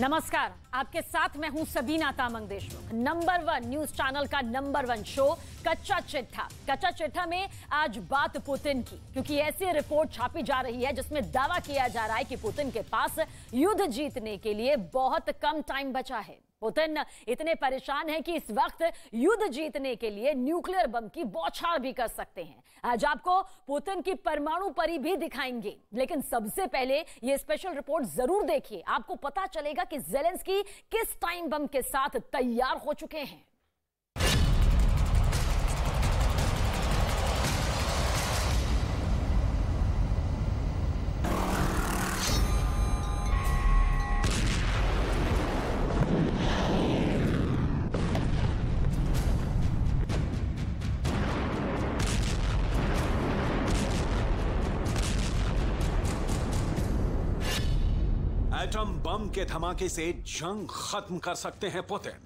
नमस्कार, आपके साथ मैं हूं Sabina Tamang Deshmukh. Number 1 news channel का नंबर 1 शो कच्चा चिट्ठा। कच्चा चिट्ठा में आज बात पुतिन की, क्योंकि ऐसी रिपोर्ट छापी जा रही है जिसमें दावा किया जा रहा है कि पुतिन के पास युद्ध जीतने के लिए बहुत कम टाइम बचा है। पुतिन इतने परेशान हैं कि इस वक्त युद्ध जीतने के लिए न्यूक्लियर बम की बौछार भी कर सकते हैं। आज आपको पुतिन की परमाणु परी भी दिखाएंगे, लेकिन सबसे पहले यह स्पेशल रिपोर्ट जरूर देखिए। आपको पता चलेगा कि ज़ेलेंस्की किस टाइम बम के साथ तैयार हो चुके हैं। एटम बम के धमाके से जंग खत्म कर सकते हैं पुतिन।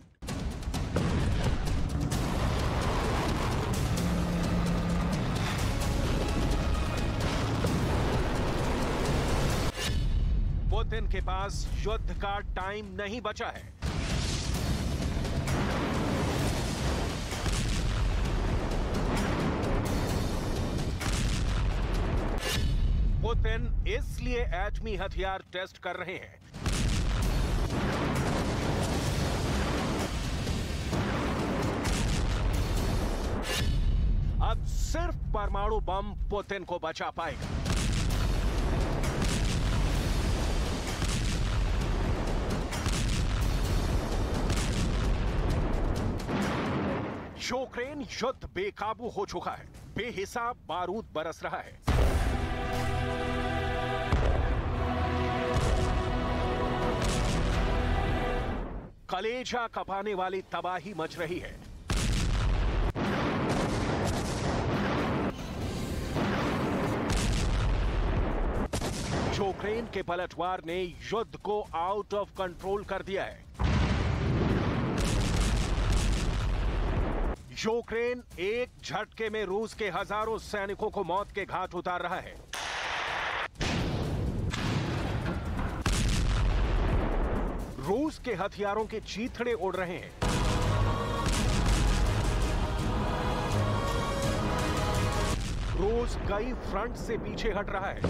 पुतिन के पास युद्ध का टाइम नहीं बचा है। पुतिन इसलिए एटमी हथियार टेस्ट कर रहे हैं। अब सिर्फ परमाणु बम पुतिन को बचा पाएगा। यूक्रेन युद्ध बेकाबू हो चुका है। बेहिसाब बारूद बरस रहा है। कलेजा कपाने वाली तबाही मच रही है। यूक्रेन के पलटवार ने युद्ध को आउट ऑफ कंट्रोल कर दिया है। यूक्रेन एक झटके में रूस के हजारों सैनिकों को मौत के घाट उतार रहा है। रूस के हथियारों के चीथड़े उड़ रहे हैं। रूस कई फ्रंट से पीछे हट रहा है।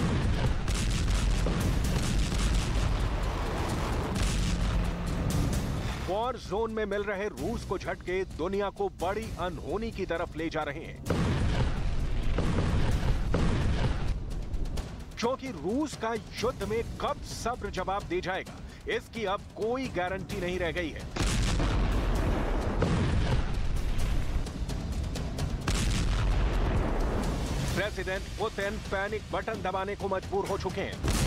वॉर जोन में मिल रहे रूस को झटके दुनिया को बड़ी अनहोनी की तरफ ले जा रहे हैं, क्योंकि रूस का युद्ध में कब सब्र जवाब दे जाएगा, इसकी अब कोई गारंटी नहीं रह गई है। प्रेसिडेंट पुतिन पैनिक बटन दबाने को मजबूर हो चुके हैं,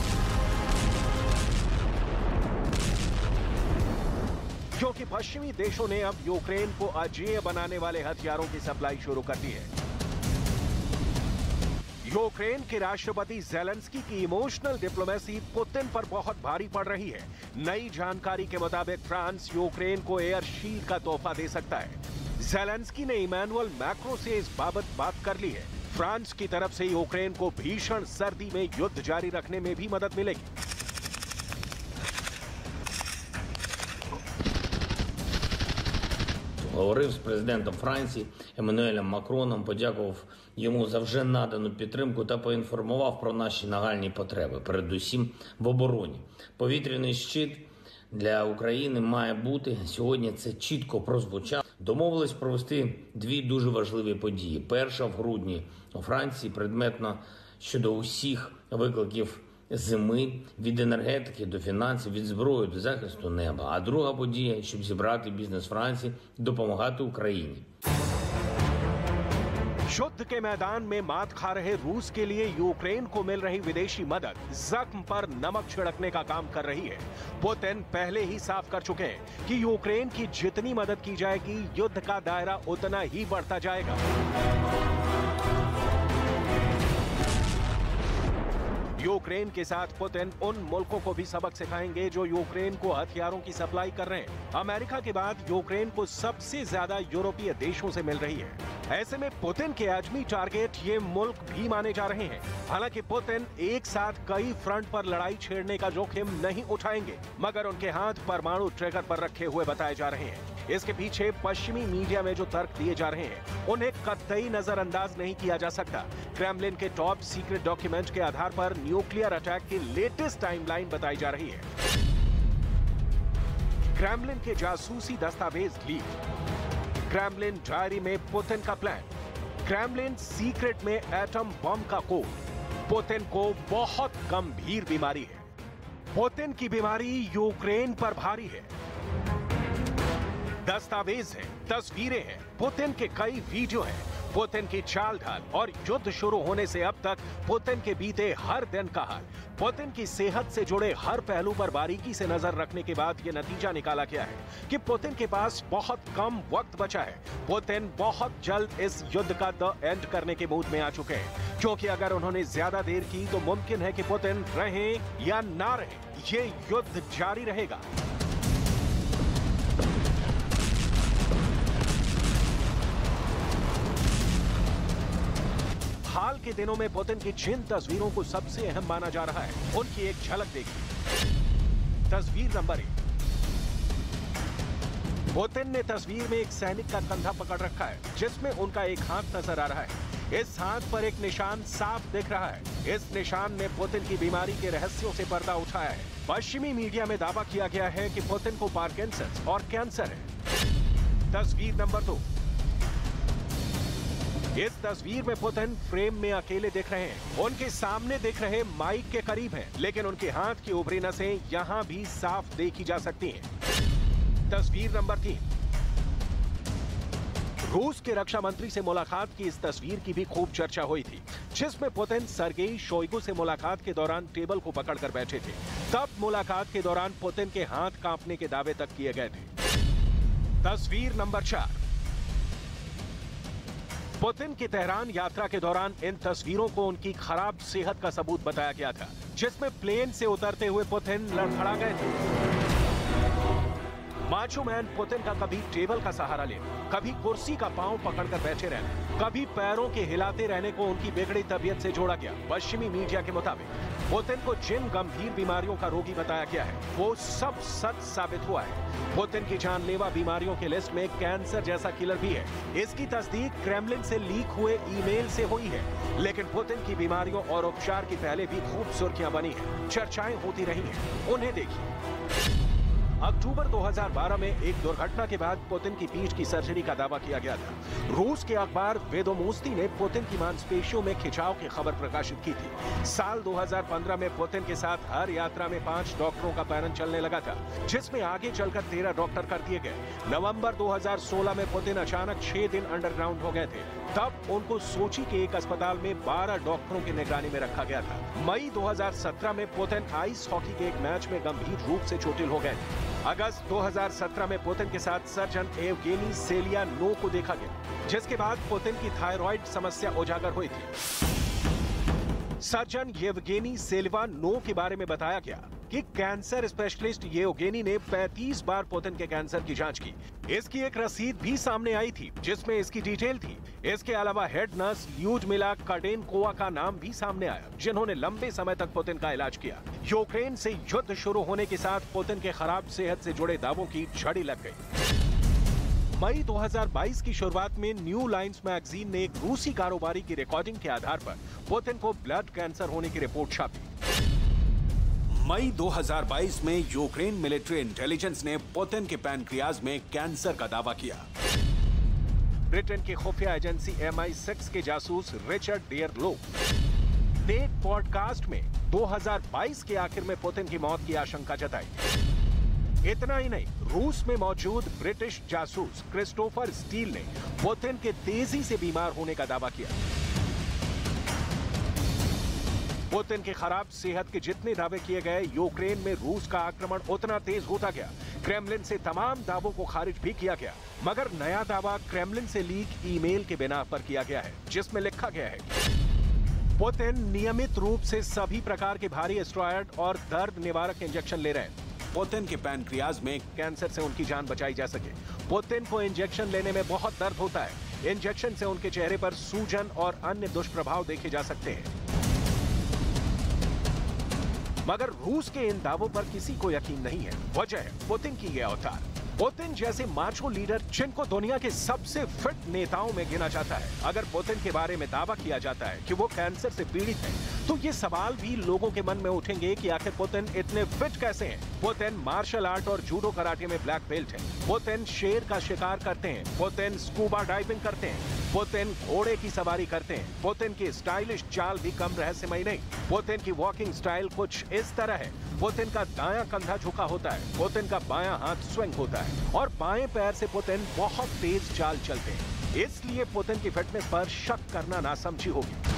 क्योंकि पश्चिमी देशों ने अब यूक्रेन को अजेय बनाने वाले हथियारों की सप्लाई शुरू कर दी है। यूक्रेन के राष्ट्रपति ज़ेलेंस्की की इमोशनल डिप्लोमेसी पुतिन पर बहुत भारी पड़ रही है। नई जानकारी के मुताबिक फ्रांस यूक्रेन को एयर शील्ड का तोहफा दे सकता है। ज़ेलेंस्की ने इमैनुअल मैक्रो से इस बाबत बात कर ली है। फ्रांस की तरफ से यूक्रेन को भीषण सर्दी में युद्ध जारी रखने में भी मदद मिलेगी। Говорив з президентом Франції Еммануелем Макроном, подякував йому за вже надану підтримку та поінформував про наші нагальні потреби, передусім в обороні. Повітряний щит для України має бути. Сьогодні це чітко прозвучало. Домовились провести дві дуже важливі події. Перша в грудні у Франції предметно щодо усіх викликів зими, від енергетики до фінансів, від зброї до захисту неба. А друга подія, щоб зібрати бізнес Франції, допомагати Україні. युद्ध के मैदान में मात खा रहे रूस के लिए यूक्रेन को मिल रही विदेशी मदद जख्म पर नमक छिड़कने का काम कर रही है। पुतिन पहले ही साफ कर चुके हैं कि यूक्रेन की जितनी मदद की जाएगी, युद्ध का दायरा उतना ही बढ़ता जाएगा। यूक्रेन के साथ पुतिन उन मुल्कों को भी सबक सिखाएंगे जो यूक्रेन को हथियारों की सप्लाई कर रहे हैं। अमेरिका के बाद यूक्रेन को सबसे ज्यादा यूरोपीय देशों से मिल रही है। ऐसे में पुतिन के आजमी टारगेट ये मुल्क भी माने जा रहे हैं। हालांकि पुतिन एक साथ कई फ्रंट पर लड़ाई छेड़ने का जोखिम नहीं उठाएंगे, मगर उनके हाथ परमाणु ट्रिगर पर रखे हुए बताए जा रहे हैं। इसके पीछे पश्चिमी मीडिया में जो तर्क दिए जा रहे हैं उन्हें कतई नजरअंदाज नहीं किया जा सकता। क्रेमलिन के टॉप सीक्रेट डॉक्यूमेंट के आधार पर न्यूक्लियर अटैक की लेटेस्ट टाइमलाइन बताई जा रही है। क्रेमलिन के जासूसी दस्तावेज लीक, क्रेमलिन डायरी में पुतिन का प्लान, क्रेमलिन सीक्रेट में एटम बम का कोड। पुतिन को बहुत गंभीर बीमारी है। पुतिन की बीमारी यूक्रेन पर भारी है। दस्तावेज है, तस्वीरें हैं, पुतिन के कई वीडियो हैं, पुतिन की चाल ढाल और युद्ध शुरू होने से अब तक पुतिन के बीते हर दिन का हाल, पुतिन की सेहत से जुड़े हर पहलू पर बारीकी से नजर रखने के बाद यह नतीजा निकाला गया है कि पुतिन के पास बहुत कम वक्त बचा है। पुतिन बहुत जल्द इस युद्ध का द एंड करने के मूड में आ चुके हैं, क्योंकि अगर उन्होंने ज्यादा देर की तो मुमकिन है कि पुतिन रहें या ना रहें, ये युद्ध जारी रहेगा। हाल के दिनों में पुतिन की जिन तस्वीरों को सबसे अहम माना जा रहा है, उनकी एक झलक देखिए। तस्वीर नंबर 1। पुतिन ने तस्वीर में एक सैनिक का कंधा पकड़ रखा है, जिसमें उनका एक हाथ नजर आ रहा है। इस हाथ पर एक निशान साफ दिख रहा है। इस निशान में पुतिन की बीमारी के रहस्यों से पर्दा उठाया है। पश्चिमी मीडिया में दावा किया गया है कि पुतिन को पार्किंसंस और कैंसर है। तस्वीर नंबर 2। इस तस्वीर में पुतिन फ्रेम में अकेले दिख रहे हैं। उनके सामने दिख रहे माइक के करीब हैं, लेकिन उनके हाथ की उभरी नसें यहां भी साफ देखी जा सकती हैं। तस्वीर नंबर 3। रूस के रक्षा मंत्री से मुलाकात की इस तस्वीर की भी खूब चर्चा हुई थी, जिसमें पुतिन सर्गेई शोइगु से मुलाकात के दौरान टेबल को पकड़कर बैठे थे। तब मुलाकात के दौरान पुतिन के हाथ कांपने के दावे तक किए गए थे। तस्वीर नंबर 4। पुतिन की तेहरान यात्रा के दौरान इन तस्वीरों को उनकी खराब सेहत का सबूत बताया गया था, जिसमें प्लेन से उतरते हुए पुतिन लड़खड़ा गए थे। माचो मैन पुतिन का कभी टेबल का सहारा लेना, कभी कुर्सी का पांव पकड़कर बैठे रहना, कभी पैरों के हिलाते रहने को उनकी बिगड़ी तबीयत से जोड़ा गया। पश्चिमी मीडिया के मुताबिक पुतिन को जिन गंभीर बीमारियों का रोगी बताया गया है, वो सब सच साबित हुआ है। पुतिन की जानलेवा बीमारियों की लिस्ट में कैंसर जैसा किलर भी है। इसकी तस्दीक क्रेमलिन से लीक हुए ईमेल से हुई है। लेकिन पुतिन की बीमारियों और उपचार की पहले भी खूब सुर्खियां बनी हैं, चर्चाएं होती रही हैं। उन्हें देखिए। अक्टूबर 2012 में एक दुर्घटना के बाद पुतिन की पीठ की सर्जरी का दावा किया गया था। रूस के अखबार वेदोमोस्ती ने पुतिन की मांसपेशियों में खिंचाव की खबर प्रकाशित की थी। साल 2015 में पुतिन के साथ हर यात्रा में 5 डॉक्टरों का पैनल चलने लगा था, जिसमें आगे चलकर 13 डॉक्टर कर दिए गए। नवंबर 2016 में पुतिन अचानक 6 दिन अंडरग्राउंड हो गए थे। तब उनको सोची के एक अस्पताल में 12 डॉक्टरों की निगरानी में रखा गया था। मई 2017 में पुतिन आइस हॉकी के एक मैच में गंभीर रूप से चोटिल हो गए थे। अगस्त 2017 में पुतिन के साथ सर्जन येवगेनी सेलियानोव को देखा गया, जिसके बाद पुतिन की थायराइड समस्या उजागर हुई थी। सर्जन येवगेनी सेलियानोव के बारे में बताया गया कि कैंसर स्पेशलिस्ट येवगेनी ने 35 बार पुतिन के कैंसर की जांच की। इसकी एक रसीद भी सामने आई थी, जिसमें इसकी डिटेल थी। इसके अलावा हेड नर्स ल्यूडमिला काडेनकोवा का नाम भी सामने आया, जिन्होंने लंबे समय तक पुतिन का इलाज किया। यूक्रेन से युद्ध शुरू होने के साथ पुतिन के खराब सेहत से जुड़े दावों की झड़ी लग गई। मई 2022 की शुरुआत में न्यू लाइन्स मैगजीन ने एक रूसी कारोबारी की रिकॉर्डिंग के आधार पर पुतिन को ब्लड कैंसर होने की रिपोर्ट छापी। मई 2022 में यूक्रेन मिलिट्री इंटेलिजेंस ने पुतिन के पैनक्रियाज में कैंसर का दावा किया। ब्रिटेन की खुफिया एजेंसी MI6 के जासूस रिचर्ड डियरलो ने पॉडकास्ट में 2022 के आखिर में पुतिन की मौत की आशंका जताई। इतना ही नहीं, रूस में मौजूद ब्रिटिश जासूस क्रिस्टोफर स्टील ने पुतिन के तेजी से बीमार होने का दावा किया। पुतिन की खराब सेहत के जितने दावे किए गए, यूक्रेन में रूस का आक्रमण उतना तेज होता गया। क्रेमलिन से तमाम दावों को खारिज भी किया गया, मगर नया दावा क्रेमलिन से लीक ईमेल के बिना पर किया गया है, जिसमें लिखा गया है पुतिन नियमित रूप से सभी प्रकार के भारी स्टेरॉयड और दर्द निवारक इंजेक्शन ले रहे हैं। पुतिन के पैनक्रियाज में कैंसर से उनकी जान बचाई जा सके। पुतिन को इंजेक्शन लेने में बहुत दर्द होता है, इंजेक्शन से उनके चेहरे पर सूजन और अन्य दुष्प्रभाव देखे जा सकते हैं। मगर रूस के इन दावों पर किसी को यकीन नहीं है। वजह है पुतिन की ये अवतार। पुतिन जैसे मार्चो लीडर जिनको दुनिया के सबसे फिट नेताओं में गिना जाता है, अगर पुतिन के बारे में दावा किया जाता है कि वो कैंसर से पीड़ित है, तो ये सवाल भी लोगों के मन में उठेंगे कि आखिर पुतिन इतने फिट कैसे हैं? पुतिन मार्शल आर्ट और जूडो कराटे में ब्लैक बेल्ट है। पुतिन शेर का शिकार करते हैं। पुतिन स्कूबा डाइविंग करते हैं। पुतिन घोड़े की सवारी करते हैं। पुतिन की स्टाइलिश चाल भी कम रहस्यमयी नहीं। पुतिन की वॉकिंग स्टाइल कुछ इस तरह है। पुतिन का दायां कंधा झुका होता है। पुतिन का बायां हाथ स्विंग होता है और बाएं पैर से पुतिन बहुत तेज चाल चलते हैं। इसलिए पुतिन की फिटनेस पर शक करना नासमझी होगी।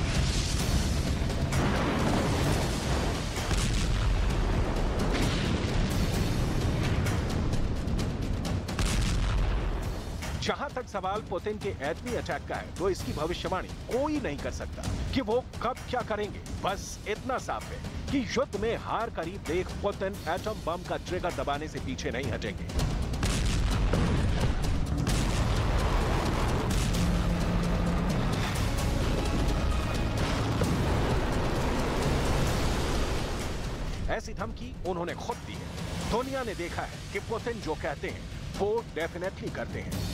जहां तक सवाल पुतिन के एटमी अटैक का है, तो इसकी भविष्यवाणी कोई नहीं कर सकता कि वो कब क्या करेंगे। बस इतना साफ है कि युद्ध में हार करीब देख पुतिन एटम बम का ट्रिगर दबाने से पीछे नहीं हटेंगे। ऐसी धमकी उन्होंने खुद दी है। दुनिया ने देखा है कि पुतिन जो कहते हैं वो डेफिनेटली करते हैं।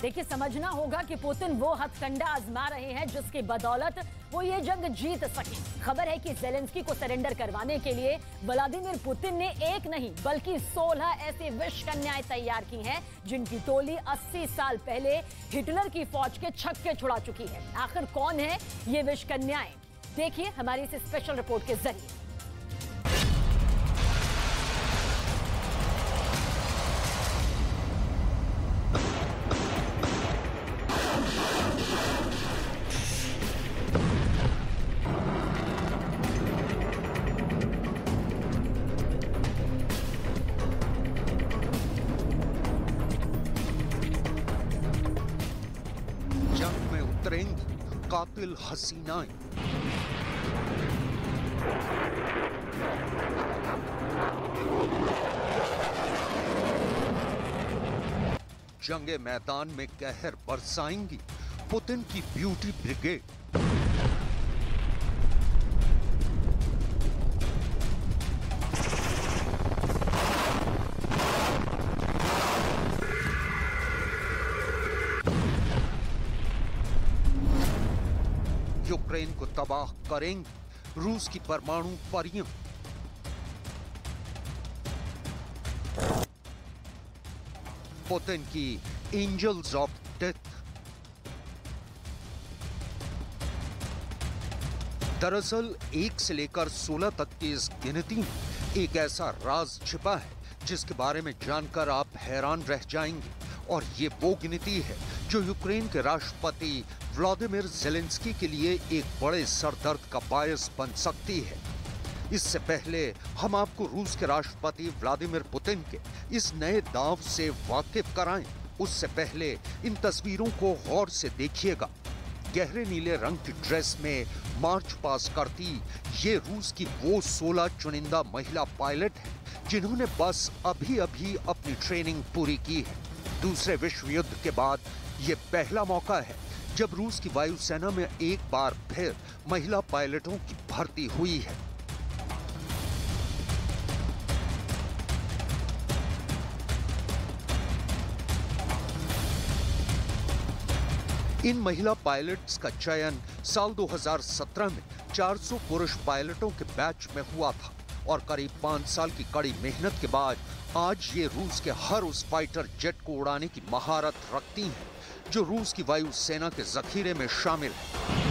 देखिए, समझना होगा कि पुतिन वो हथकंडा आजमा रहे हैं जिसकी बदौलत वो ये जंग जीत सके। खबर है कि ज़ेलेंस्की को सरेंडर करवाने के लिए व्लादिमीर पुतिन ने एक नहीं बल्कि 16 ऐसी विष कन्याएं तैयार की हैं जिनकी टोली 80 साल पहले हिटलर की फौज के छक्के छुड़ा चुकी है। आखिर कौन है ये विष कन्याएं? देखिए हमारी इस स्पेशल रिपोर्ट के जरिए। कातिल हसीनाएं। जंगे मैदान में कहर बरसाएंगी पुतिन की ब्यूटी ब्रिगेड। यूक्रेन को तबाह करेंगी रूस की परमाणु परियां। पुतिन की एंजल्स ऑफ डेथ। दरअसल 1 से लेकर 16 तक की इस गिनती में एक ऐसा राज छिपा है जिसके बारे में जानकर आप हैरान रह जाएंगे। और ये वो गिनती है जो यूक्रेन के राष्ट्रपति व्लादिमीर ज़ेलेंस्की के लिए एक बड़े सरदर्द का बायस बन सकती है। इससे पहले हम आपको रूस के राष्ट्रपति व्लादिमीर पुतिन के इस नए दांव से वाकिफ कराएं, उससे पहले इन तस्वीरों को गौर से देखिएगा। गहरे नीले रंग की ड्रेस में मार्च पास करती ये रूस की वो 16 चुनिंदा महिला पायलट हैं जिन्होंने बस अभी अभी अपनी ट्रेनिंग पूरी की है। दूसरे विश्व युद्ध के बाद ये पहला मौका है जब रूस की वायुसेना में एक बार फिर महिला पायलटों की भर्ती हुई है। इन महिला पायलट्स का चयन साल 2017 में 400 पुरुष पायलटों के बैच में हुआ था और करीब 5 साल की कड़ी मेहनत के बाद आज ये रूस के हर उस फाइटर जेट को उड़ाने की महारत रखती हैं जो रूस की वायुसेना के जखीरे में शामिल है।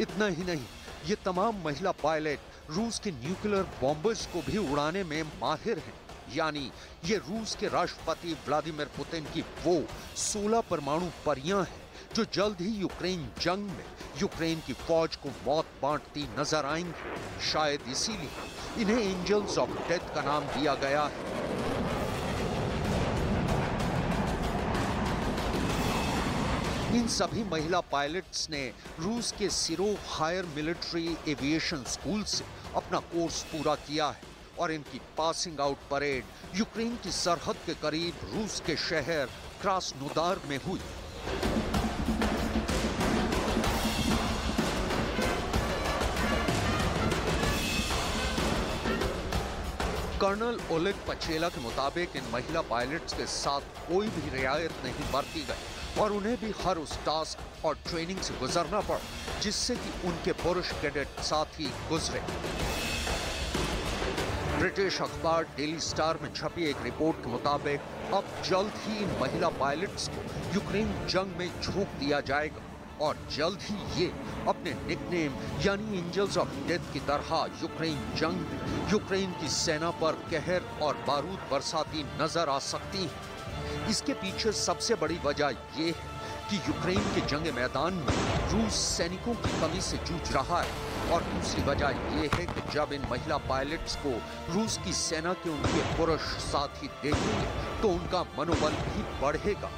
इतना ही नहीं, ये तमाम महिला पायलट रूस के न्यूक्लियर बॉम्बर्स को भी उड़ाने में माहिर हैं। यानी ये रूस के राष्ट्रपति व्लादिमीर पुतिन की वो 16 परमाणु परियां हैं जो जल्द ही यूक्रेन जंग में यूक्रेन की फौज को मौत बांटती नजर आएंगी। शायद इसीलिए इन्हें एंजल्स ऑफ डेथ का नाम दिया गया है। इन सभी महिला पायलट्स ने रूस के सिरोव हायर मिलिट्री एविएशन स्कूल से अपना कोर्स पूरा किया है और इनकी पासिंग आउट परेड यूक्रेन की सरहद के करीब रूस के शहर क्रास्नोदार में हुई। कर्नल ओलेग पचेला के मुताबिक इन महिला पायलट्स के साथ कोई भी रियायत नहीं बरती गई और उन्हें भी हर उस टास्क और ट्रेनिंग से गुजरना पड़ा जिससे कि उनके पुरुष कैडेट साथी गुजरे। ब्रिटिश अखबार डेली स्टार में छपी एक रिपोर्ट के मुताबिक अब जल्द ही इन महिला पायलट्स को यूक्रेन जंग में झोंक दिया जाएगा और जल्द ही ये अपने निकनेम यानी एंजल्स ऑफ डेथ की तरह यूक्रेन जंग में यूक्रेन की सेना पर कहर और बारूद बरसाती नजर आ सकती हैं। इसके पीछे सबसे बड़ी वजह ये है कि यूक्रेन के जंग मैदान में रूस सैनिकों की कमी से जूझ रहा है और दूसरी वजह यह है कि जब इन महिला पायलट्स को रूस की सेना के उनके पुरुष साथी देखेंगे तो उनका मनोबल भी बढ़ेगा।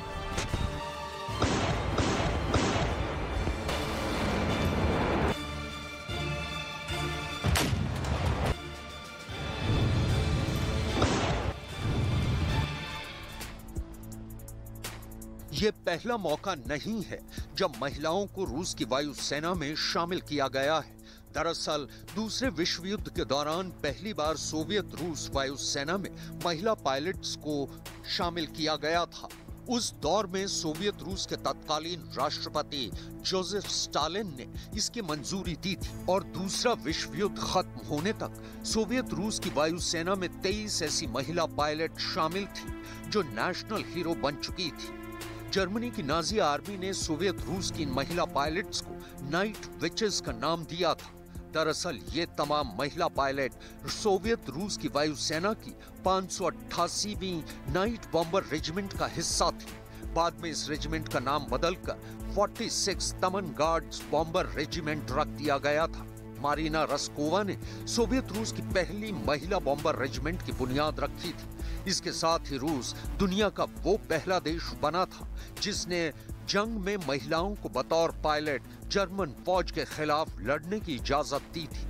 ये पहला मौका नहीं है जब महिलाओं को रूस की वायुसेना में शामिल किया गया है। दरअसल दूसरे विश्व युद्ध के दौरान पहली बार सोवियत रूस वायुसेना में महिला पायलट्स को शामिल किया गया था। उस दौर में सोवियत रूस के तत्कालीन राष्ट्रपति जोसेफ स्टालिन ने इसकी मंजूरी दी थी और दूसरा विश्व युद्ध खत्म होने तक सोवियत रूस की वायुसेना में 23 ऐसी महिला पायलट शामिल थी जो नेशनल हीरो बन चुकी थी। जर्मनी की नाजी आर्मी ने सोवियत रूस की इन महिला पायलट्स को नाइट विचेस का नाम दिया था। दरअसल ये तमाम महिला पायलट सोवियत रूस की वायुसेना की 588वीं नाइट बॉम्बर रेजिमेंट का हिस्सा थी। बाद में इस रेजिमेंट का नाम बदलकर 46 तमन गार्ड्स बॉम्बर रेजिमेंट रख दिया गया था। मारिना रस्कोवा ने सोवियत रूस की पहली महिला बॉम्बर रेजिमेंट की बुनियाद रखी थी। इसके साथ ही रूस दुनिया का वो पहला देश बना था जिसने जंग में महिलाओं को बतौर पायलट जर्मन फौज के खिलाफ लड़ने की इजाजत दी थी।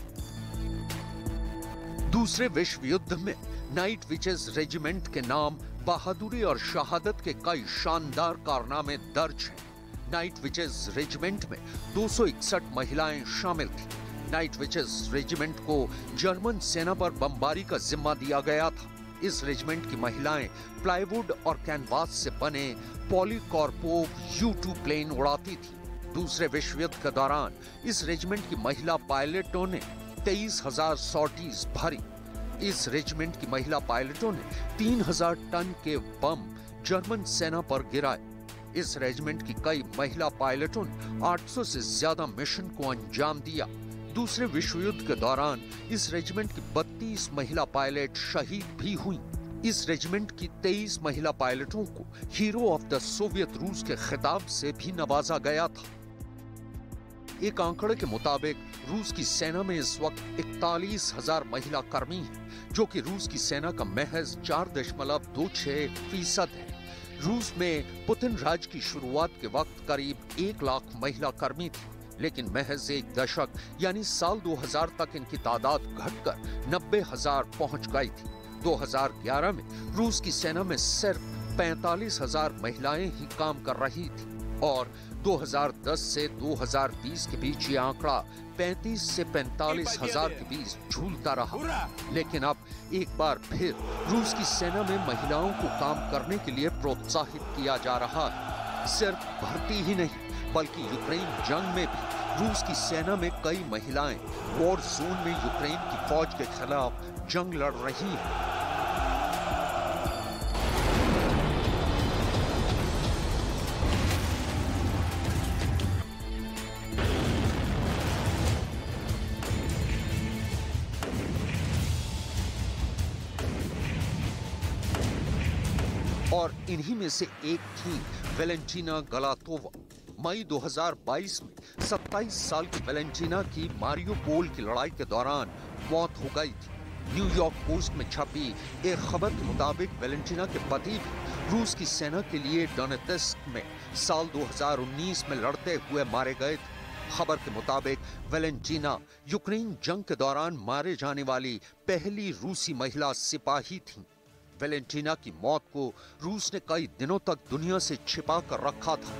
दूसरे विश्व युद्ध में नाइट विचेस रेजिमेंट के नाम बहादुरी और शहादत के कई शानदार कारनामे दर्ज हैं। नाइट विचेस रेजिमेंट में 261 महिलाएं शामिल थी। नाइट विचेस रेजिमेंट को जर्मन सेना पर बमबारी का जिम्मा दिया गया था। इस रेजिमेंट की महिलाएं प्लाईवुड और कैनवास से बने पॉलीकॉर्पोव U-2 प्लेन उड़ाती थी। दूसरे विश्व युद्ध के दौरान इस रेजिमेंट की महिला पायलटों ने 23,000 सॉर्टीज भरी। इस रेजिमेंट की महिला पायलटों ने 3,000 टन के बम जर्मन सेना पर गिराए। इस रेजिमेंट की कई महिला पायलटों ने 800 से ज्यादा मिशन को अंजाम दिया। दूसरे विश्व युद्ध के दौरान इस रेजिमेंट की 32 महिला पायलट शहीद भी हुईं। इस रेजिमेंट की 23 महिला पायलटों को हीरो ऑफ द सोवियत रूस के खिताब से भी नवाजा गया था। एक आंकड़े के मुताबिक रूस की सेना में इस वक्त 41,000 महिला कर्मी हैं, जो कि रूस की सेना का महज 4.26% है। रूस में पुतिन राज की शुरुआत के वक्त करीब 1 लाख महिला कर्मी थी, लेकिन महज एक दशक यानी साल 2000 तक इनकी तादाद घटकर 90,000 पहुंच गई थी। 2011 में रूस की सेना में सिर्फ 45,000 महिलाएं ही काम कर रही थी और 2010 से 2020 के बीच ये आंकड़ा 35 से 45,000 के बीच झूलता रहा। लेकिन अब एक बार फिर रूस की सेना में महिलाओं को काम करने के लिए प्रोत्साहित किया जा रहा है। सिर्फ भर्ती ही नहीं बल्कि यूक्रेन जंग में भी रूस की सेना में कई महिलाएं वॉर जोन में यूक्रेन की फौज के खिलाफ जंग लड़ रही हैं। और इन्हीं में से एक थी वेलेंटीना गलातोवा। मई 2022 में 27 साल की वेलेंटीना की मारियोपोल की लड़ाई के दौरान मौत हो गई थी। न्यूयॉर्क पोस्ट में छपी एक खबर के मुताबिक वेलेंटीना के पति भी रूस की सेना के लिए डोनेत्स्क में साल 2019 में लड़ते हुए मारे गए थे। खबर के मुताबिक वेलेंटीना यूक्रेन जंग के दौरान मारे जाने वाली पहली रूसी महिला सिपाही थी। वेलेंटीना की मौत को रूस ने कई दिनों तक दुनिया से छिपा कर रखा था।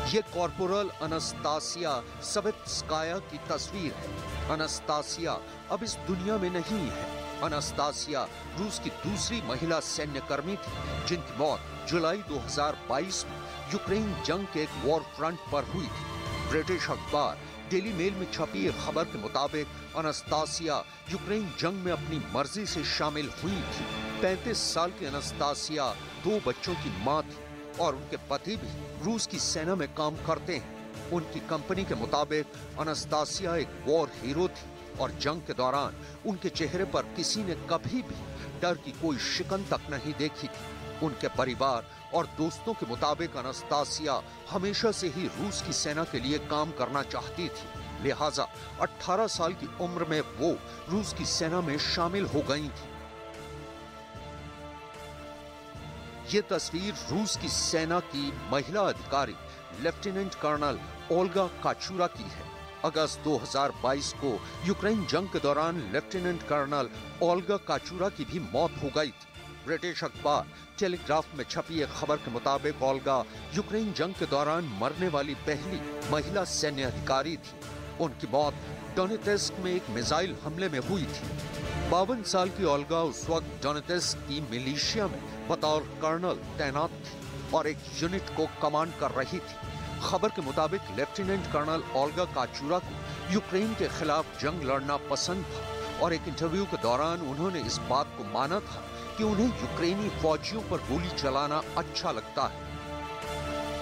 ये कॉर्पोरल अनास्तासिया सवित्स्काया की तस्वीर है। अनास्तासिया अब इस दुनिया में नहीं है। अनास्तासिया रूस की दूसरी महिला सैन्यकर्मी थी, जिनकी मौत जुलाई 2022 में यूक्रेन जंग के एक वॉर फ्रंट पर हुई थी। ब्रिटिश अखबार डेली मेल में छपी एक खबर के मुताबिक अनास्तासिया यूक्रेन जंग में अपनी मर्जी से शामिल हुई थी। 35 साल की अनास्तासिया 2 बच्चों की मां थी और उनके पति भी रूस की सेना में काम करते हैं। उनकी कंपनी के मुताबिक अनास्तासिया एक वॉर हीरो थी और जंग के दौरान उनके चेहरे पर किसी ने कभी भी डर की कोई शिकन तक नहीं देखी थी। उनके परिवार और दोस्तों के मुताबिक अनास्तासिया हमेशा से ही रूस की सेना के लिए काम करना चाहती थी। लिहाजा 18 साल की उम्र में वो रूस की सेना में शामिल हो गई थी। ये तस्वीर रूस की सेना की महिला अधिकारी लेफ्टिनेंट कर्नल ओल्गा काचुरा की है। अगस्त 2022 को यूक्रेन जंग के दौरान लेफ्टिनेंट कर्नल ओल्गा काचुरा की भी मौत हो गई थी। ब्रिटिश अखबार टेलीग्राफ में छपी एक खबर के मुताबिक ओल्गा यूक्रेन जंग के दौरान मरने वाली पहली महिला सैन्य अधिकारी थी। उनकी मौत डोनेत्स्क में एक मिसाइल हमले में हुई थी। 52 साल की ओल्गा उस वक्त डोनेत्स्क की मिलिशिया में बतौर कर्नल तैनात थी और एक यूनिट को कमांड कर रही थी। खबर के मुताबिक लेफ्टिनेंट कर्नल ओल्गा काचुरा को यूक्रेन के खिलाफ जंग लड़ना पसंद था और एक इंटरव्यू के दौरान उन्होंने इस बात को माना था कि उन्हें यूक्रेनी फौजियों पर गोली चलाना अच्छा लगता है।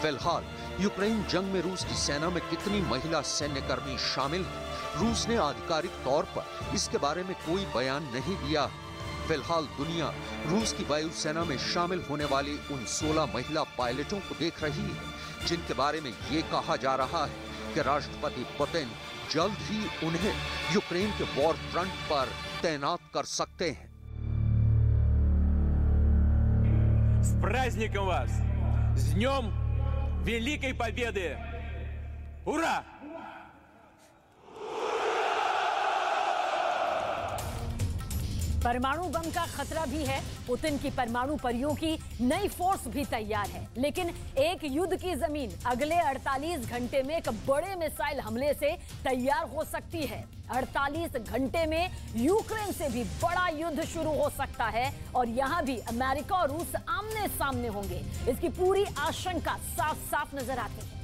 फिलहाल यूक्रेन जंग में रूस की सेना में कितनी महिला सैन्यकर्मी शामिल हैं, रूस ने आधिकारिक तौर पर इसके बारे में कोई बयान नहीं दिया। फिलहाल दुनिया रूस की वायुसेना में शामिल होने वाली उन 16 महिला पायलटों को देख रही है, जिनके बारे में ये कहा जा रहा है कि राष्ट्रपति पुतिन जल्द ही उन्हें यूक्रेन के वॉर फ्रंट पर तैनात कर सकते हैं। С праздником вас! С Днем Великой Победы! Ура! परमाणु बम का खतरा भी है। पुतिन की परमाणु परियों की नई फोर्स भी तैयार है, लेकिन एक युद्ध की जमीन अगले 48 घंटे में एक बड़े मिसाइल हमले से तैयार हो सकती है। 48 घंटे में यूक्रेन से भी बड़ा युद्ध शुरू हो सकता है और यहां भी अमेरिका और रूस आमने सामने होंगे। इसकी पूरी आशंका साफ साफ नजर आती है।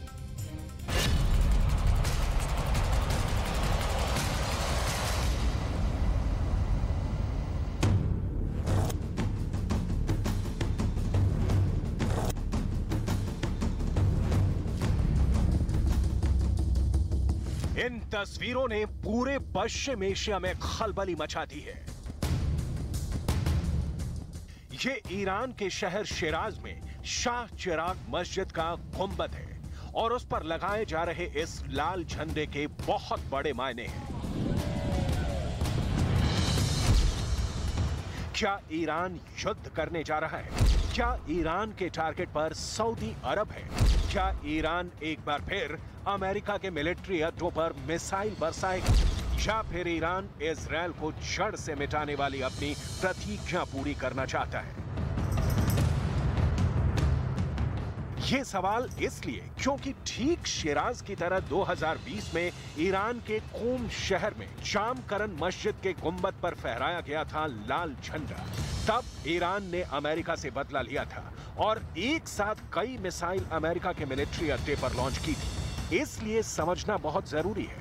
इन तस्वीरों ने पूरे पश्चिम एशिया में खलबली मचा दी है। ये ईरान के शहर शिराज में शाह चिराग मस्जिद का गुंबद है और उस पर लगाए जा रहे इस लाल झंडे के बहुत बड़े मायने हैं। क्या ईरान युद्ध करने जा रहा है? क्या ईरान के टारगेट पर सऊदी अरब है? क्या ईरान एक बार फिर अमेरिका के मिलिट्री अड्डों पर मिसाइल बरसाएगा या फिर ईरान इजरायल को जड़ से मिटाने वाली अपनी प्रतिज्ञा पूरी करना चाहता है? ये सवाल इसलिए क्योंकि ठीक शिराज की तरह 2020 में ईरान के कूम शहर में जामकरन मस्जिद के गुंबद पर फहराया गया था लाल झंडा। तब ईरान ने अमेरिका से बदला लिया था और एक साथ कई मिसाइल अमेरिका के मिलिट्री अड्डे पर लॉन्च की थी। इसलिए समझना बहुत जरूरी है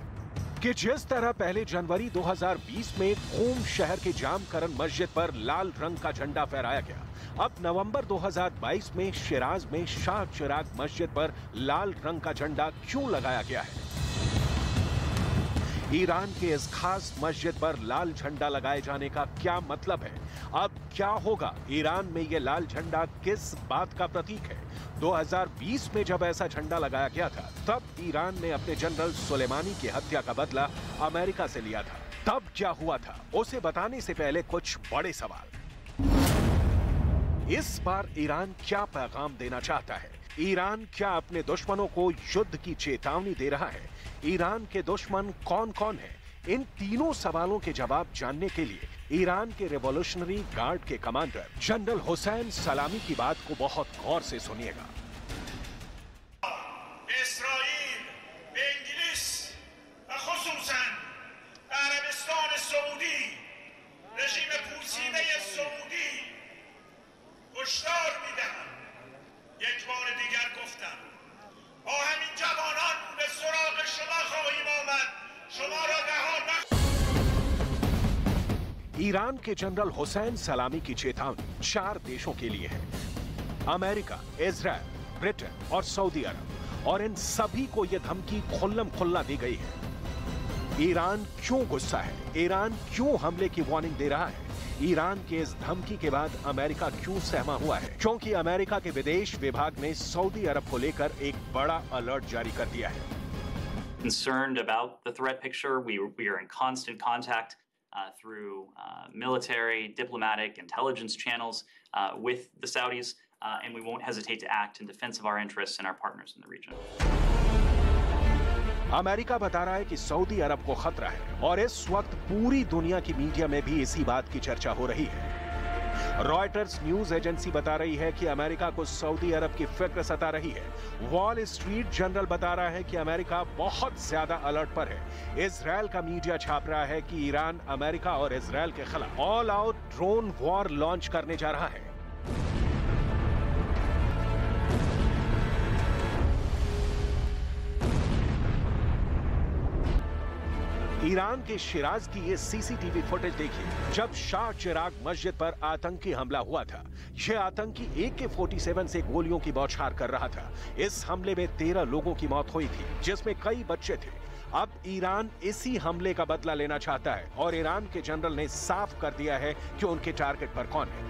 कि जिस तरह पहले जनवरी 2020 में कूम शहर के जामकरन मस्जिद पर लाल रंग का झंडा फहराया गया, अब नवंबर 2022 में शिराज में शाह चिराग मस्जिद पर लाल रंग का झंडा क्यों लगाया गया है? ईरान के इस खास मस्जिद पर लाल झंडा लगाए जाने का क्या मतलब है? अब क्या होगा? ईरान में ये लाल झंडा किस बात का प्रतीक है? 2020 में जब ऐसा झंडा लगाया गया था, तब ईरान ने अपने जनरल सुलेमानी की हत्या का बदला अमेरिका से लिया था। तब क्या हुआ था, उसे बताने से पहले कुछ बड़े सवाल। इस बार ईरान क्या पैगाम देना चाहता है? ईरान क्या अपने दुश्मनों को युद्ध की चेतावनी दे रहा है? ईरान के दुश्मन कौन कौन हैं? इन तीनों सवालों के जवाब जानने के लिए ईरान के रिवॉल्यूशनरी गार्ड के कमांडर जनरल हुसैन सलामी की बात को बहुत गौर से सुनिएगा। ईरान के जनरल हुसैन सलामी की चेतावनी 4 देशों के लिए है: अमेरिका, इजराइल, ब्रिटेन और सऊदी अरब। और इन सभी को यह धमकी खुल्लम खुल्ला दी गई है। ईरान क्यों गुस्सा है? ईरान क्यों हमले की वार्निंग दे रहा है? ईरान के इस धमकी के बाद अमेरिका क्यों सहमा हुआ है? क्योंकि अमेरिका के विदेश विभाग ने सऊदी अरब को लेकर एक बड़ा अलर्ट जारी कर दिया है। Concerned about the threat picture, we are in constant contact through military, diplomatic, intelligence channels with the Saudis, and we won't hesitate to act in defense of our interests and our partners in the region. America बता रहा है कि Saudi अरब को खतरा है और इस वक्त पूरी दुनिया की मीडिया में भी इसी बात की चर्चा हो रही है। रॉयटर्स न्यूज एजेंसी बता रही है कि अमेरिका को सऊदी अरब की फिक्र सता रही है। वॉल स्ट्रीट जर्नल बता रहा है कि अमेरिका बहुत ज्यादा अलर्ट पर है। इजराइल का मीडिया छाप रहा है कि ईरान अमेरिका और इजराइल के खिलाफ all out drone war launch करने जा रहा है। ईरान के शिराज की ये सीसीटीवी फुटेज देखिए, जब शाह चिराग मस्जिद पर आतंकी हमला हुआ था। यह आतंकी AK-47 से गोलियों की बौछार कर रहा था। इस हमले में 13 लोगों की मौत हुई थी, जिसमें कई बच्चे थे। अब ईरान इसी हमले का बदला लेना चाहता है और ईरान के जनरल ने साफ कर दिया है कि उनके टारगेट पर कौन है।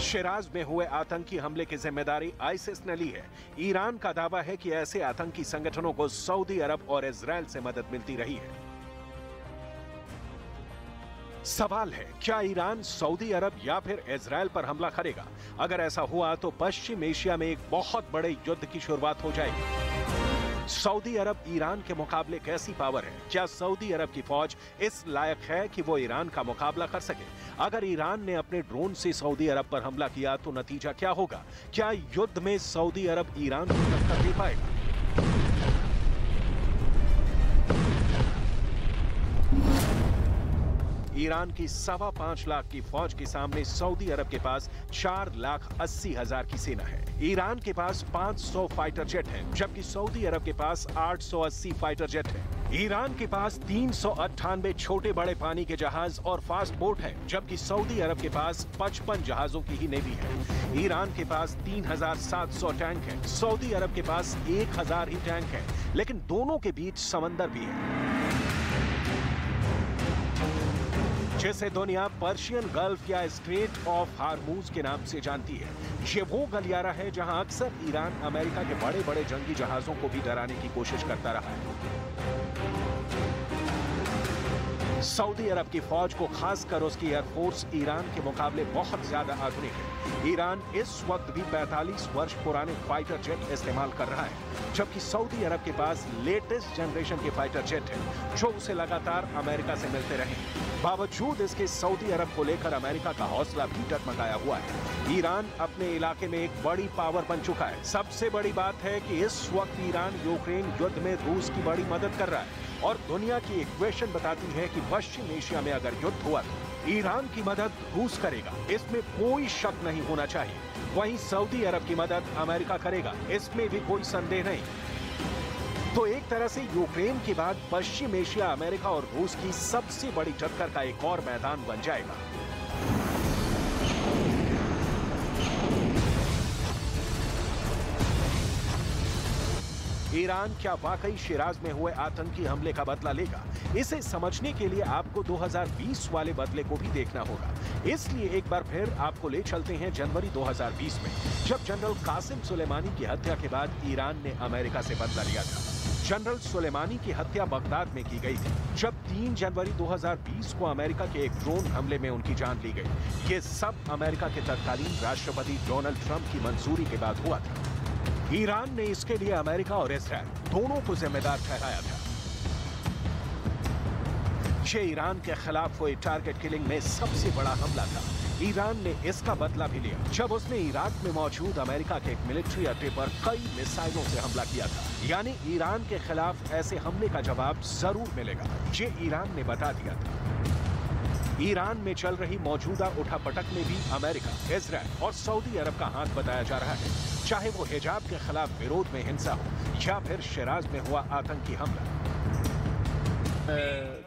शिराज में हुए आतंकी हमले की जिम्मेदारी आईसिस ने ली है। ईरान का दावा है कि ऐसे आतंकी संगठनों को सऊदी अरब और इजराइल से मदद मिलती रही है। सवाल है, क्या ईरान सऊदी अरब या फिर इजराइल पर हमला करेगा? अगर ऐसा हुआ तो पश्चिम एशिया में एक बहुत बड़े युद्ध की शुरुआत हो जाएगी। सऊदी अरब ईरान के मुकाबले कैसी पावर है? क्या सऊदी अरब की फौज इस लायक है कि वो ईरान का मुकाबला कर सके? अगर ईरान ने अपने ड्रोन से सऊदी अरब पर हमला किया तो नतीजा क्या होगा? क्या युद्ध में सऊदी अरब ईरान को टक्कर दे पाएगा? ईरान की 5.25 लाख की फौज के सामने सऊदी अरब के पास 4,80,000 की सेना है। ईरान के पास 500 फाइटर जेट है, जबकि सऊदी अरब के पास 880 फाइटर जेट है। ईरान के पास 398 छोटे बड़े पानी के जहाज और फास्ट बोट है, जबकि सऊदी अरब के पास 55 जहाजों की ही नेवी है। ईरान के पास 3,700 टैंक है, सऊदी अरब के पास 1,000 ही टैंक है, लेकिन दोनों के बीच समंदर भी है, जिसे दुनिया पर्शियन गल्फ या स्ट्रेट ऑफ हार्मूज के नाम से जानती है। ये वो गलियारा है जहां अक्सर ईरान अमेरिका के बड़े बड़े जंगी जहाजों को भी डराने की कोशिश करता रहा है। सऊदी अरब की फौज को, खासकर उसकी एयरफोर्स, ईरान के मुकाबले बहुत ज्यादा आधुनिक है। ईरान इस वक्त भी 45 वर्ष पुराने फाइटर जेट इस्तेमाल कर रहा है, जबकि सऊदी अरब के पास लेटेस्ट जनरेशन के फाइटर जेट है, जो उसे लगातार अमेरिका से मिलते रहे। बावजूद इसके सऊदी अरब को लेकर अमेरिका का हौसला भी डगमगाया हुआ है। ईरान अपने इलाके में एक बड़ी पावर बन चुका है। सबसे बड़ी बात है कि इस वक्त ईरान यूक्रेन युद्ध में रूस की बड़ी मदद कर रहा है और दुनिया की इक्वेशन बताती है कि पश्चिम एशिया में अगर युद्ध हुआ तो ईरान की मदद रूस करेगा, इसमें कोई शक नहीं होना चाहिए। वहीं सऊदी अरब की मदद अमेरिका करेगा, इसमें भी कोई संदेह नहीं। तो एक तरह से यूक्रेन के बाद पश्चिम एशिया अमेरिका और रूस की सबसे बड़ी टक्कर का एक और मैदान बन जाएगा। ईरान क्या वाकई शिराज में हुए आतंकी हमले का बदला लेगा? इसे समझने के लिए आपको 2020 वाले बदले को भी देखना होगा। इसलिए एक बार फिर आपको ले चलते हैं जनवरी 2020 में, जब जनरल कासिम सुलेमानी की हत्या के बाद ईरान ने अमेरिका से बदला लिया था। जनरल सुलेमानी की हत्या बगदाद में की गई थी, जब 3 जनवरी 2020 को अमेरिका के एक ड्रोन हमले में उनकी जान ली गई। ये सब अमेरिका के तत्कालीन राष्ट्रपति डोनाल्ड ट्रंप की मंजूरी के बाद हुआ था। ईरान ने इसके लिए अमेरिका और इस्राइल दोनों को जिम्मेदार ठहराया था। ये ईरान के खिलाफ हुए टारगेट किलिंग में सबसे बड़ा हमला था। ईरान ने इसका बदला भी लिया जब उसने इराक में मौजूद अमेरिका के एक मिलिट्री अड्डे पर कई मिसाइलों से हमला किया था। यानी ईरान के खिलाफ ऐसे हमले का जवाब जरूर मिलेगा, ये ईरान ने बता दिया था। ईरान में चल रही मौजूदा उठापटक में भी अमेरिका, इजराइल और सऊदी अरब का हाथ बताया जा रहा है, चाहे वो हिजाब के खिलाफ विरोध में हिंसा हो या फिर शिराज में हुआ आतंकी हमला।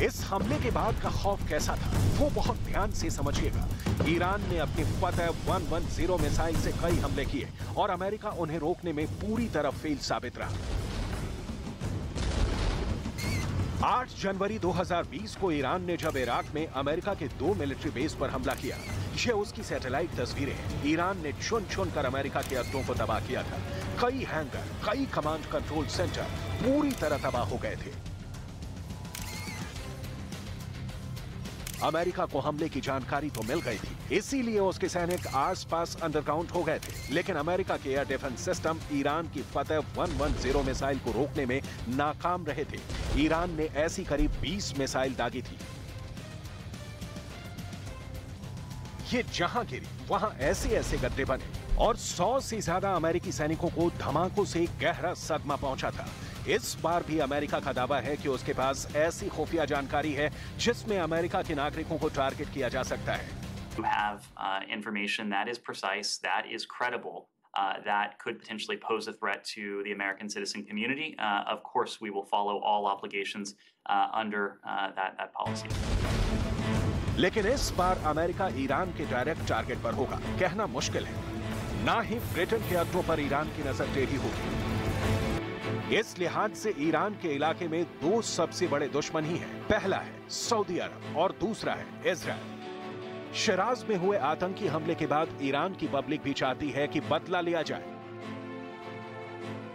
इस हमले के बाद का खौफ कैसा था वो बहुत ध्यान से समझिएगा। ईरान ने अपनी फतह 110 मिसाइल से कई हमले किए और अमेरिका उन्हें रोकने में पूरी तरह फेल साबित रहा। 8 जनवरी 2020 को ईरान ने जब इराक में अमेरिका के 2 मिलिट्री बेस पर हमला किया, ये उसकी सैटेलाइट तस्वीरें हैं। ईरान ने चुन चुन कर अमेरिका के अड्डों को तबाह किया था। कई हैंगर, कई कमांड कंट्रोल सेंटर पूरी तरह तबाह हो गए थे। अमेरिका को हमले की जानकारी तो मिल गई थी, इसीलिए उसके सैनिक आसपास अंडरग्राउंड हो गए थे। लेकिन अमेरिका के एयर डिफेंस सिस्टम ईरान की फतह 110 मिसाइल को रोकने में नाकाम रहे थे। ईरान ने ऐसी करीब 20 मिसाइल दागी थी। ये जहां गिरी वहां ऐसे ऐसे गड्ढे बने और 100 से ज्यादा अमेरिकी सैनिकों को धमाकों से गहरा सदमा पहुंचा था। इस बार भी अमेरिका का दावा है कि उसके पास ऐसी खुफिया जानकारी है जिसमें अमेरिका के नागरिकों को टारगेट किया जा सकता है। You have information that is precise, that is credible, that could potentially pose a threat to the American citizen community. Of course, we will follow all obligations under that policy. लेकिन इस बार America Iran के direct target पर होगा, कहना मुश्किल है। ना ही Britain के अड्डों पर ईरान की नजर टेढ़ी होगी। इस लिहाज से ईरान के इलाके में 2 सबसे बड़े दुश्मन ही हैं। पहला है सऊदी अरब और दूसरा है इजराइल। शिराज में हुए आतंकी हमले के बाद ईरान की पब्लिक भी चाहती है कि बदला लिया जाए।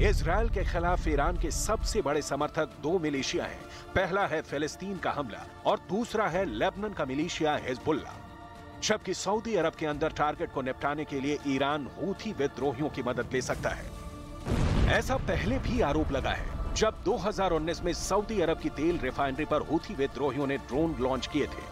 इजराइल के खिलाफ ईरान के सबसे बड़े समर्थक 2 मिलिशिया हैं। पहला है फिलिस्तीन का हमला और दूसरा है लेबनान का मिलिशिया हिजबुल्लाह। जबकि सऊदी अरब के अंदर टारगेट को निपटाने के लिए ईरान हूथी विद्रोहियों की मदद ले सकता है। ऐसा पहले भी आरोप लगा है जब 2019 में सऊदी अरब की तेल रिफाइनरी पर हूथी विद्रोहियों ने ड्रोन लॉन्च किए थे।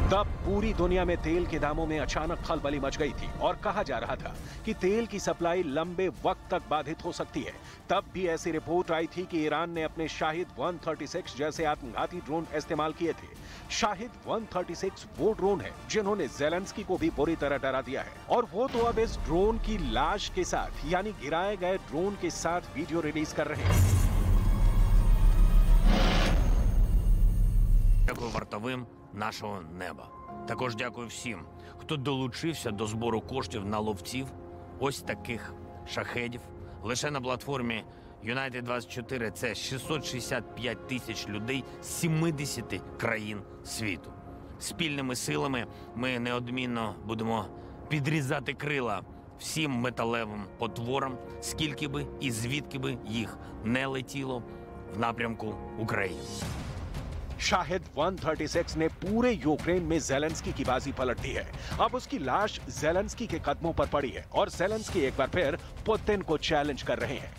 तब पूरी दुनिया में तेल के दामों में अचानक खलबली मच गई थी और कहा जा रहा था कि तेल की सप्लाई लंबे वक्त तक बाधित हो सकती है। तब भी ऐसी रिपोर्ट आई थी कि ईरान ने अपने शाहिद 136 जैसे आत्मघाती ड्रोन इस्तेमाल किए थे। शाहिद 136 वो ड्रोन है जिन्होंने ज़ेलेंस्की को भी बुरी तरह डरा दिया है और वो तो अब इस ड्रोन की लाश के साथ यानी गिराए गए ड्रोन के साथ वीडियो रिलीज कर रहे हैं। Дякую вартовим нашого неба. Також дякую всім, хто долучився до збору коштів на ловців ось таких шахедів. Лише на платформі United24 це 665 тисяч людей з 70 країн світу. Спільними силами ми неодмінно будемо підрізати крила всім металевим потворам, скільки би і звідки би їх не летіло в напрямку України. शाहिद 136 ने पूरे यूक्रेन में ज़ेलेंस्की की बाजी पलट दी है। अब उसकी लाश ज़ेलेंस्की के कदमों पर पड़ी है और ज़ेलेंस्की एक बार फिर पुतिन को चैलेंज कर रहे हैं।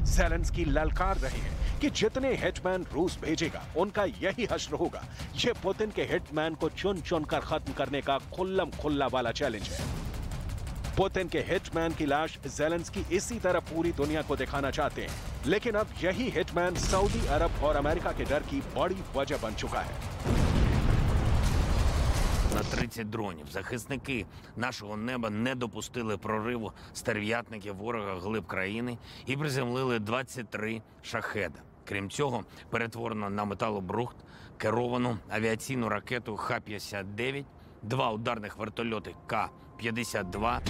ज़ेलेंस्की ललकार रहे हैं कि जितने हिटमैन रूस भेजेगा उनका यही हश्र होगा। ये पुतिन के हिटमैन को चुन चुन कर खत्म करने का खुल्लम खुल्ला वाला चैलेंज है। पुतिन के हिटमैन की लाश ज़ेलेंस्की इसी तरह पूरी दुनिया को दिखाना चाहते हैं, लेकिन अब यही हिटमैन सऊदी अरब और अमेरिका के डर की बड़ी वजह बन चुका है। На 30 дронів захисники нашого неба не допустили прориву стерв'ятників ворога глиб країни і приземлили 23 шахеда. Крім цього, перетворено на металобрухт керовану авіаційну ракету Х-59, 2 ударних вертольоти К-52.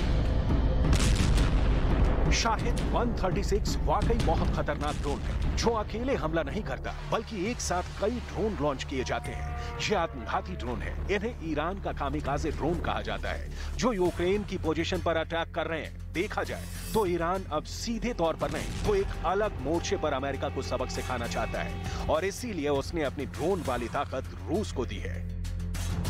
शाहिद 136 वाकई बहुत खतरनाक ड्रोन है जो अकेले हमला नहीं करता बल्कि एक साथ कई ड्रोन लॉन्च किए जाते हैं। ये आत्मघाती ड्रोन है। इन्हें ईरान का कामिकाज़े ड्रोन कहा जाता है जो यूक्रेन की पोजीशन पर अटैक कर रहे हैं। देखा जाए तो ईरान अब सीधे तौर पर नहीं तो एक अलग मोर्चे पर अमेरिका को सबक सिखाना चाहता है और इसीलिए उसने अपनी ड्रोन वाली ताकत रूस को दी है।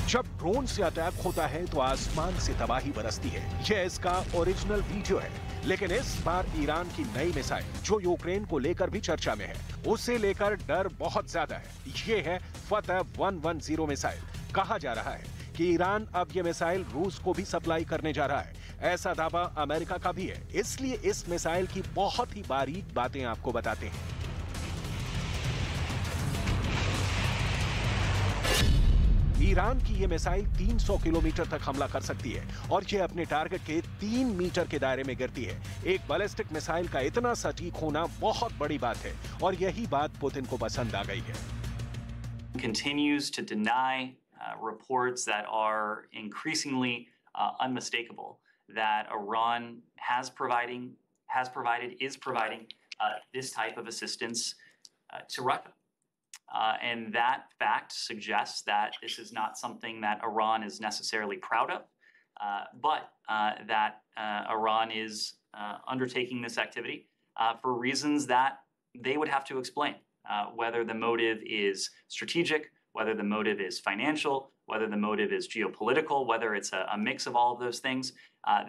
जब ड्रोन से अटैक होता है तो आसमान से तबाही बरसती है। यह इसका ओरिजिनल वीडियो है, लेकिन इस बार ईरान की नई मिसाइल जो यूक्रेन को लेकर भी चर्चा में है, उसे लेकर डर बहुत ज्यादा है। ये है फतह 110 मिसाइल। कहा जा रहा है कि ईरान अब ये मिसाइल रूस को भी सप्लाई करने जा रहा है। ऐसा दावा अमेरिका का भी है, इसलिए इस मिसाइल की बहुत ही बारीक बातें आपको बताते हैं। ईरान की ये मिसाइल 300 किलोमीटर तक हमला कर सकती है और ये अपने टारगेट के 3 मीटर के दायरे में गिरती है। एक बैलिस्टिक मिसाइल का इतना सटीक होना बहुत बड़ी बात है और यही बात पुतिन को पसंद आ गई है। Continues to deny reports that are increasingly unmistakable that Iran is providing this type of assistance to Russia. And that fact suggests that this is not something that Iran is necessarily proud of, but that Iran is undertaking this activity for reasons that they would have to explain, whether the motive is strategic, whether the motive is financial, whether the motive is geopolitical, whether it's a mix of all of those things.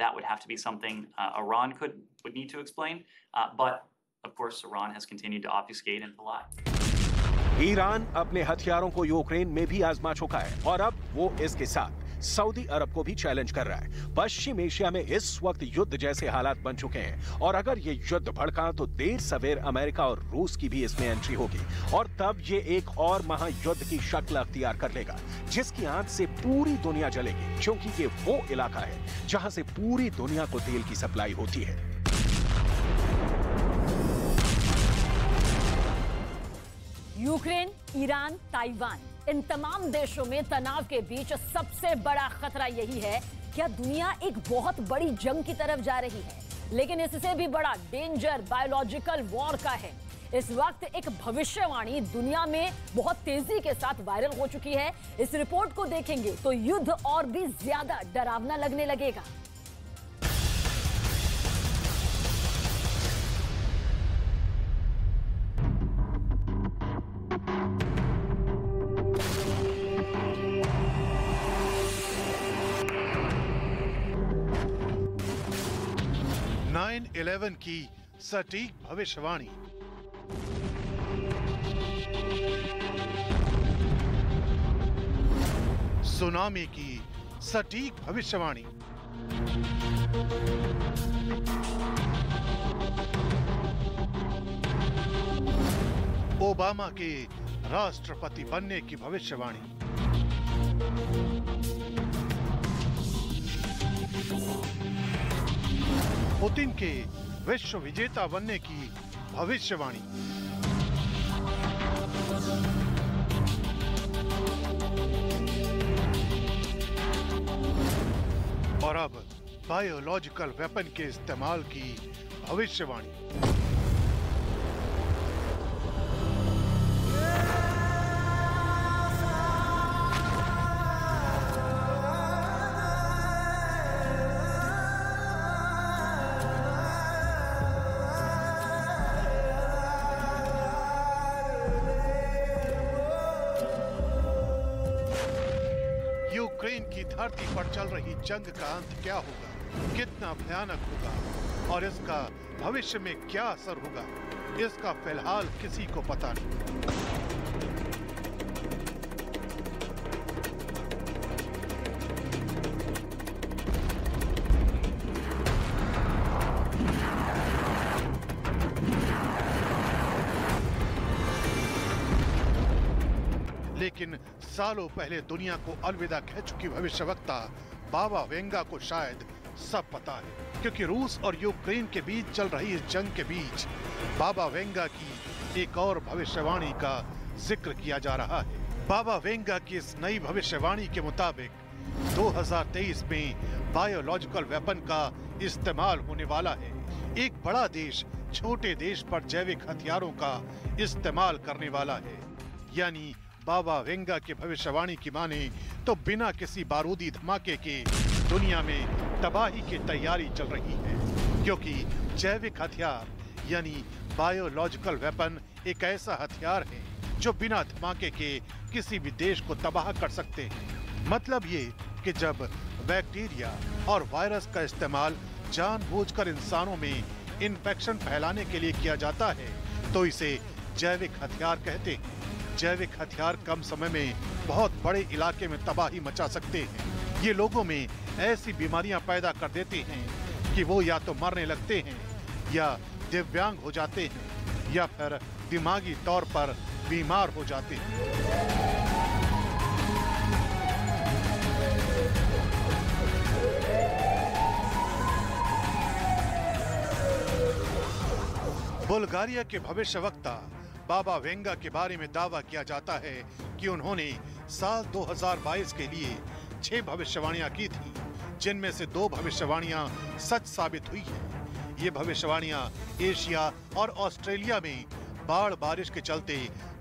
That would have to be something Iran would need to explain. But, of course, Iran has continued to obfuscate and to lie. Iran अपने हथियारों को Ukraine में भी आजमा चुका है और अब वो इसके साथ सऊदी अरब को भी चैलेंज कर रहा है। पश्चिम एशिया में इस वक्त युद्ध जैसे हालात बन चुके हैं और अगर ये युद्ध भड़का तो देर सवेर अमेरिका और रूस की भी इसमें एंट्री होगी और तब ये एक और महायुद्ध की शक्ल अख्तियार कर लेगा जिसकी आंच से पूरी दुनिया जलेगी, क्योंकि ये वो इलाका है जहां से पूरी दुनिया को तेल की सप्लाई होती है। यूक्रेन, ईरान, ताइवान, इन तमाम देशों में तनाव के बीच सबसे बड़ा खतरा यही है कि दुनिया एक बहुत बड़ी जंग की तरफ जा रही है, लेकिन इससे भी बड़ा डेंजर बायोलॉजिकल वॉर का है। इस वक्त एक भविष्यवाणी दुनिया में बहुत तेजी के साथ वायरल हो चुकी है। इस रिपोर्ट को देखेंगे तो युद्ध और भी ज्यादा डरावना लगने लगेगा। (9/11) की सटीक भविष्यवाणी। सुनामी की सटीक भविष्यवाणी। ओबामा के राष्ट्रपति बनने की भविष्यवाणी। पुतिन के विश्व विजेता बनने की भविष्यवाणी। और अब बायोलॉजिकल वेपन के इस्तेमाल की भविष्यवाणी। यूक्रेन की धरती पर चल रही जंग का अंत क्या होगा, कितना भयानक होगा और इसका भविष्य में क्या असर होगा, इसका फिलहाल किसी को पता नहीं। लेकिन सालों पहले दुनिया को अलविदा कह चुकी भविष्यवक्ता बाबा वेंगा को शायद सब पता है, क्योंकि रूस और यूक्रेन के बीच चल रही इस जंग के बीच बाबा वेंगा की एक और भविष्यवाणी का जिक्र किया जा रहा है। बाबा वेंगा की इस नई भविष्यवाणी के मुताबिक 2023 में बायोलॉजिकल वेपन का इस्तेमाल होने वाला है। एक बड़ा देश छोटे देश पर जैविक हथियारों का इस्तेमाल करने वाला है। यानी बाबा वेंगा की भविष्यवाणी की माने तो बिना किसी बारूदी धमाके के दुनिया में तबाही की तैयारी चल रही है, क्योंकि जैविक हथियार यानी बायोलॉजिकल वेपन एक ऐसा हथियार है जो बिना धमाके के किसी भी देश को तबाह कर सकते हैं। मतलब ये कि जब बैक्टीरिया और वायरस का इस्तेमाल जानबूझकर इंसानों में इन्फेक्शन फैलाने के लिए किया जाता है तो इसे जैविक हथियार कहते हैं। जैविक हथियार कम समय में बहुत बड़े इलाके में तबाही मचा सकते हैं। ये लोगों में ऐसी बीमारियां पैदा कर देते हैं कि वो या तो मरने लगते हैं या दिव्यांग हो जाते हैं या फिर दिमागी तौर पर बीमार हो जाते हैं। बुल्गारिया के भविष्यवक्ता बाबा वेंगा के बारे में दावा किया जाता है कि उन्होंने साल 2022 के लिए 6 भविष्यवाणियां की थी, जिनमें से 2 भविष्यवाणियां सच साबित हुई हैं। ये भविष्यवाणियां एशिया और ऑस्ट्रेलिया में बाढ़ बारिश के चलते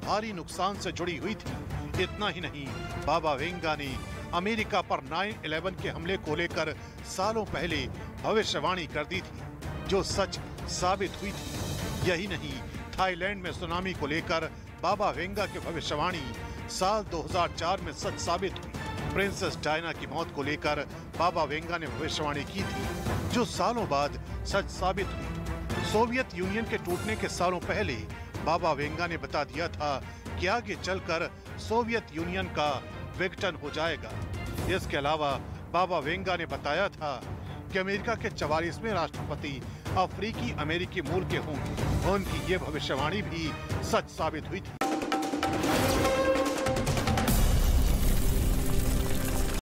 भारी नुकसान से जुड़ी हुई थी। इतना ही नहीं, बाबा वेंगा ने अमेरिका पर 9/11 के हमले को लेकर सालों पहले भविष्यवाणी कर दी थी, जो सच साबित हुई थी। यही नहीं, थाईलैंड में सुनामी को लेकर बाबा वेंगा की भविष्यवाणी साल 2004 में सच साबित हुई। प्रिंसेस डायना की मौत को लेकर बाबा वेंगा ने भविष्यवाणी की थी, जो सालों बाद सच साबित हुई। सोवियत यूनियन के टूटने के सालों पहले बाबा वेंगा ने बता दिया था कि आगे चलकर सोवियत यूनियन का विघटन हो जाएगा। इसके अलावा बाबा वेंगा ने बताया था कि अमेरिका के 44वें राष्ट्रपति अफ्रीकी अमेरिकी मूल के होंगे। उनकी ये भविष्यवाणी भी सच साबित हुई थी।